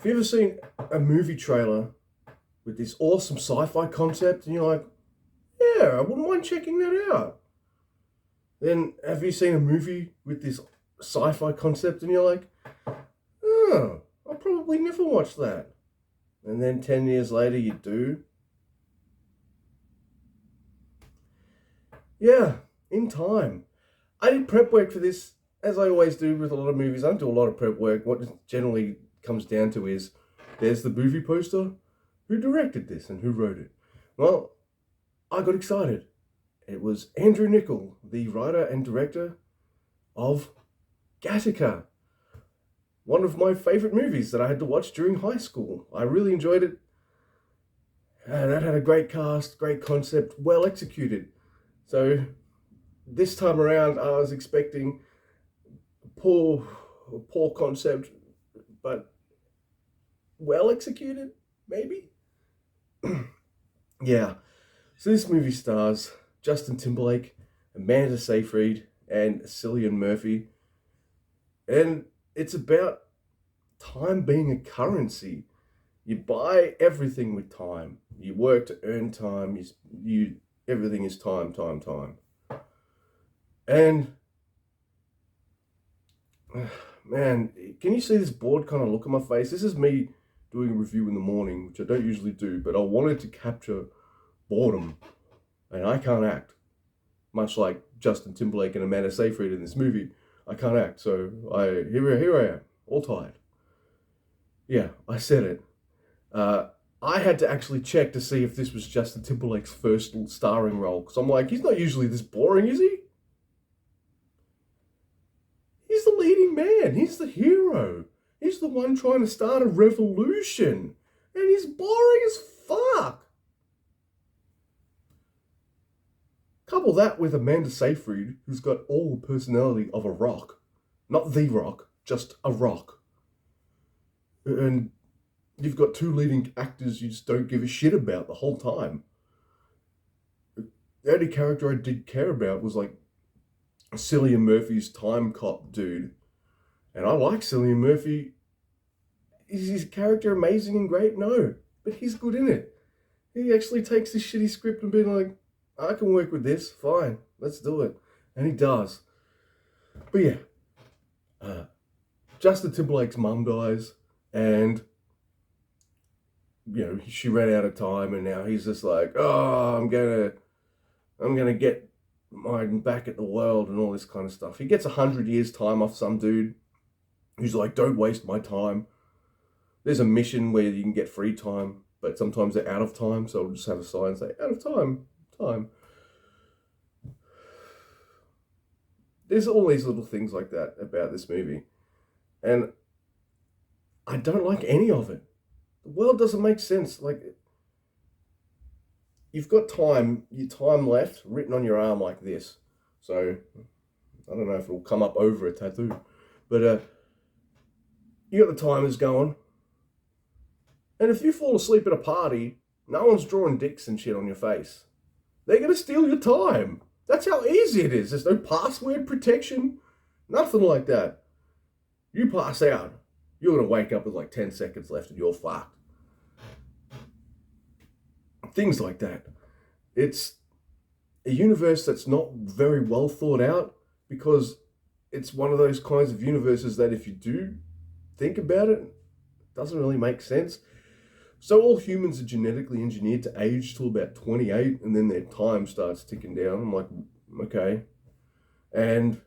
you ever seen a movie trailer with this awesome sci-fi concept and you're like, yeah, I wouldn't mind checking that out? Then have you seen a movie with this sci-fi concept and you're like, oh, I'll probably never watch that. And then 10 years later you do? Yeah, in time. I did prep work for this, as I always do with a lot of movies. I don't do a lot of prep work. What it generally comes down to is, there's the movie poster. Who directed this and who wrote it? Well, I got excited. It was Andrew Niccol, the writer and director of Gattaca, one of my favorite movies that I had to watch during high school. I really enjoyed it. That had a great cast, great concept, well executed. So this time around, I was expecting poor concept, but well executed, maybe? Yeah. So this movie stars Justin Timberlake, Amanda Seyfried, and Cillian Murphy. And it's about time being a currency. You buy everything with time. You work to earn time. You everything is time. And man, can you see this bored kind of look on my face? This is me doing a review in the morning, which I don't usually do, but I wanted to capture boredom, and I can't act. Much like Justin Timberlake and Amanda Seyfried in this movie, I can't act. So here I am, all tired. Yeah, I said it. I had to actually check to see if this was Justin Timberlake's first starring role, because I'm like, he's not usually this boring, is he? He's the leading man. He's the hero. He's the one trying to start a revolution. And he's boring as fuck. Couple that with Amanda Seyfried, who's got all the personality of a rock. Not the rock, just a rock. And you've got two leading actors you just don't give a shit about the whole time. The only character I did care about was like Cillian Murphy's time cop dude. And I like Cillian Murphy. Is his character amazing and great? No. But he's good in it. He actually takes this shitty script and being like, I can work with this. Fine. Let's do it. And he does. But yeah. Justin Timberlake's mum dies. And, you know, she ran out of time. And now he's just like, oh, I'm gonna get mine back at the world and all this kind of stuff. He gets 100 years time off some dude who's like, don't waste my time. There's a mission where you can get free time, but sometimes they're out of time, so I'll just have a sign say, out of time. There's all these little things like that about this movie, and I don't like any of it. The world doesn't make sense. Like, you've got your time left written on your arm like this. So, I don't know if it'll come up over a tattoo, but you got the timers going. And if you fall asleep at a party, no one's drawing dicks and shit on your face. They're going to steal your time. That's how easy it is. There's no password protection. Nothing like that. You pass out, you're going to wake up with like 10 seconds left and you're fucked. Things like that. It's a universe that's not very well thought out, because it's one of those kinds of universes that if you do think about it, it doesn't really make sense. So all humans are genetically engineered to age till about 28, and then their time starts ticking down. I'm like, okay. And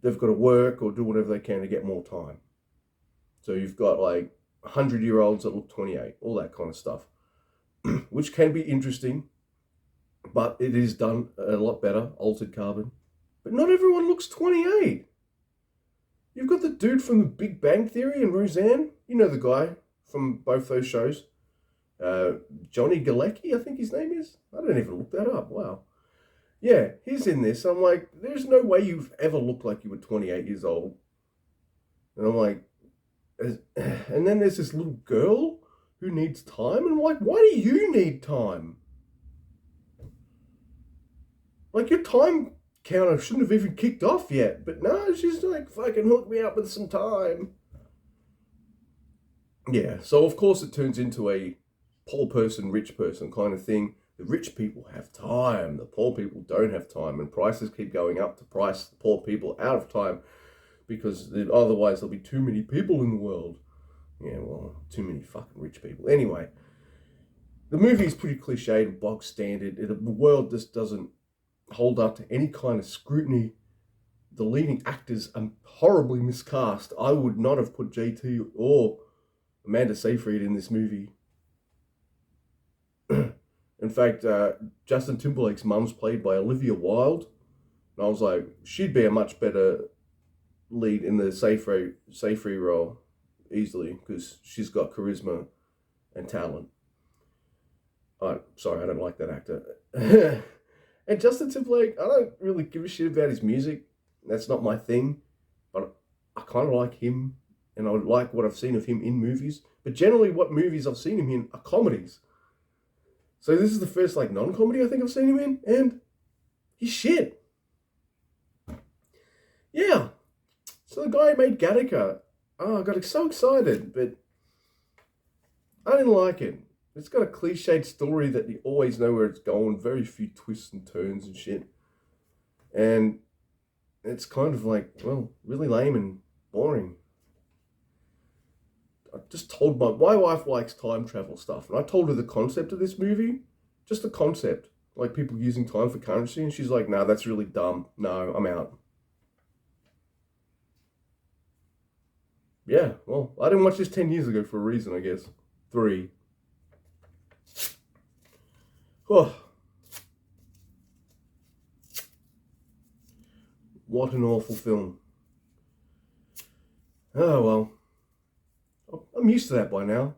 they've got to work or do whatever they can to get more time. So you've got like 100-year-olds that look 28, all that kind of stuff, which can be interesting, but it is done a lot better, altered carbon. But not everyone looks 28. You've got the dude from The Big Bang Theory and Roseanne. You know the guy from both those shows. Johnny Galecki, I think his name is. I don't even look that up. Wow. Yeah, he's in this. I'm like, there's no way you've ever looked like you were 28 years old. And I'm like, and then there's this little girl who needs time. And I'm like, why do you need time? Like, your time counter shouldn't have even kicked off yet. But no, she's like, fucking hook me up with some time. Yeah, so of course it turns into a poor person, rich person kind of thing. The rich people have time, the poor people don't have time, and prices keep going up to price the poor people out of time because otherwise there'll be too many people in the world. Yeah, well, too many fucking rich people. Anyway, the movie is pretty cliched and bog standard. The world just doesn't hold up to any kind of scrutiny. The leading actors are horribly miscast. I would not have put JT or Amanda Seyfried in this movie. In fact, Justin Timberlake's mum's played by Olivia Wilde. And I was like, she'd be a much better lead in the Seyfried role easily because she's got charisma and talent. Sorry, I don't like that actor. And Justin Timberlake, I don't really give a shit about his music. That's not my thing. But I kind of like him, and I would like what I've seen of him in movies. But generally, what movies I've seen him in are comedies. So this is the first like non-comedy I think I've seen him in, and he's shit. Yeah. So the guy who made Gattaca, I got so excited, but I didn't like it. It's got a cliched story that you always know where it's going, very few twists and turns and shit. And it's kind of like, well, really lame and boring. I just told my wife likes time travel stuff, and I told her the concept of this movie, just the concept, like people using time for currency, and she's like, "Nah, that's really dumb. No, I'm out." Yeah, well, I didn't watch this 10 years ago for a reason, I guess. Three. Oh, what an awful film. Oh well, I'm used to that by now.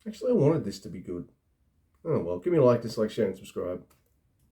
Actually, I wanted this to be good. Oh well, give me a like, dislike, share, and subscribe.